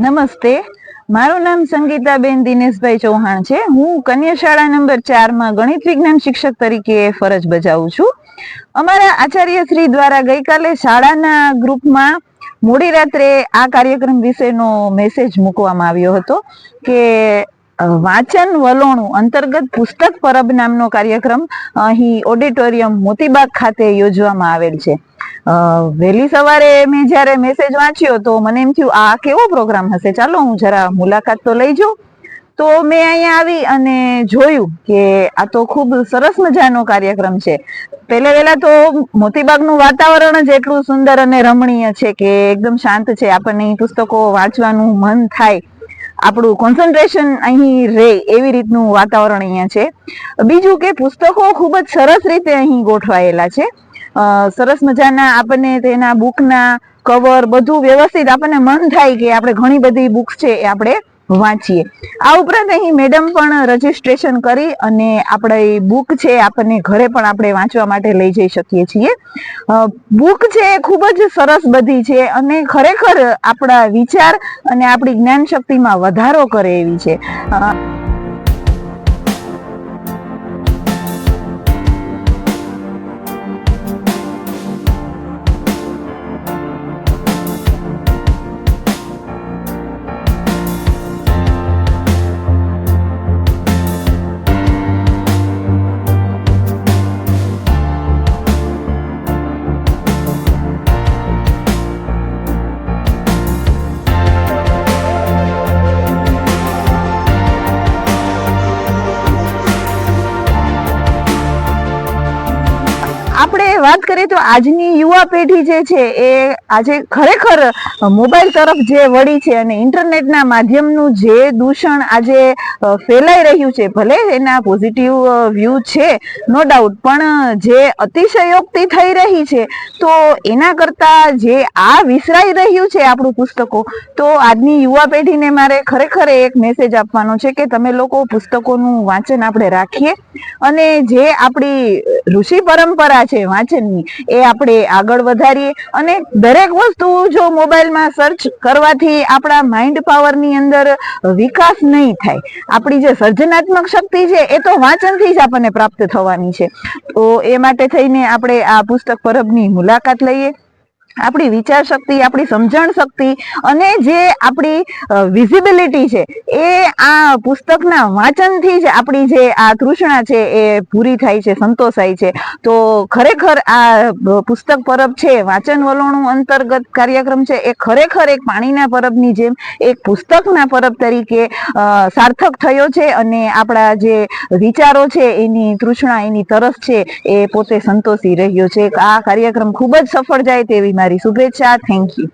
નમસ્તે, મારું નામ સંગીતાબેન દિનેશભાઈ ચૌહાણ છે। હું કન્યા શાળા નંબર 4 માં ગણિત વિજ્ઞાન શિક્ષક તરીકે ફરજ બજાવું છું। અમારા આચાર્ય શ્રી દ્વારા ગઈકાલે શાળાના ગ્રુપમાં મોડી રાત્રે આ કાર્યક્રમ વિશેનો મેસેજ મૂકવામાં આવ્યો હતો કે વાંચન વલોણું અંતર્ગત પુસ્તક પરબ નામનો કાર્યક્રમ અહીં ઓડિટોરિયમ મોતીબાગ ખાતે યોજવામાં આવેલ છે। વહેલી સવારે મેં જ્યારે મેસેજ વાંચ્યો તો મને એમ થયું આ કેવો પ્રોગ્રામ હશે, ચાલો હું જરા મુલાકાત તો લઈ જાઉં। તો મેં અહીંયા આવી અને જોયું કે આ તો ખૂબ સરસ મજાનો કાર્યક્રમ છે। પહેલા તો મોતીબાગનું વાતાવરણ જ એટલું સુંદર અને રમણીય છે કે એકદમ શાંત છે, આપણને પુસ્તકો વાંચવાનું મન થાય, આપણું કોન્સન્ટ્રેશન અહીં રહે એવી રીતનું વાતાવરણ અહીંયા છે। બીજું કે પુસ્તકો ખૂબ જ સરસ રીતે અહીં ગોઠવાયેલા છે। સરસ મજાના આપણને તેના બુકના કવર બધું વ્યવસ્થિત, આપણને મન થાય કે આપણે ઘણી બધી બુક્સ છે એ આપણે વાંચીએ। આ ઉપરાંત અહીં મેડમ પણ રજીસ્ટ્રેશન કરી અને આપણી બુક છે આપણને ઘરે પણ આપણે વાંચવા માટે લઈ જઈ શકીએ છીએ। બુક છે એ ખૂબ જ સરસ બધી છે અને ખરેખર આપણા વિચાર અને આપણી જ્ઞાન શક્તિમાં વધારો કરે એવી છે। આપણે વાત કરીએ તો આજની યુવા પેઢી જે છે એ આજે ખરેખર મોબાઈલ તરફ જે વળી છે અને ઇન્ટરનેટના માધ્યમનું જે દૂષણ આજે ફેલાઈ રહ્યું છે, ભલે એના પોઝિટિવ વ્યૂ છે નો ડાઉટ, પણ જે અતિશયોક્તિ થઈ રહી છે તો એના કરતા જે આ વિસરાઈ રહ્યું છે આપણું પુસ્તકો, તો આજની યુવા પેઢીને મારે ખરેખર એક મેસેજ આપવાનો છે કે તમે લોકો પુસ્તકોનું વાંચન આપણે રાખીએ અને જે આપણી ઋષિ પરંપરા છે વાંચનની એ આપણે આગળ વધારીએ। અને દરેક વસ્તુ જો મોબાઈલમાં સર્ચ કરવાથી આપણા માઇન્ડ પાવરની અંદર વિકાસ નહીં થાય, આપણી જે સર્જનાત્મક શક્તિ છે એ તો વાંચનથી જ આપણને પ્રાપ્ત થવાની છે। તો એ માટે થઈને આપણે આ પુસ્તક પરબની મુલાકાત લઈએ। આપણી વિચાર શક્તિ, આપણી સમજણ શક્તિ અને જે આપણી વિઝિબિલિટી છે એ આ પુસ્તકના વાંચનથી જ આપણી જે આ તૃષ્ણા છે એ પૂરી થાય છે, સંતોષાય છે। તો ખરેખર આ પુસ્તક પરબ છે, વાંચન વલોણું અંતર્ગત કાર્યક્રમ છે, એ ખરેખર એક પાણીના પરબની જેમ એક પુસ્તકના પરબ તરીકે સાર્થક થયો છે અને આપણા જે વિચારો છે એની તૃષ્ણા, એની તરસ છે એ પોતે સંતોષી રહ્યો છે। આ કાર્યક્રમ ખૂબ જ સફળ જાય તેવી મારી શુભેચ્છા। Thank you.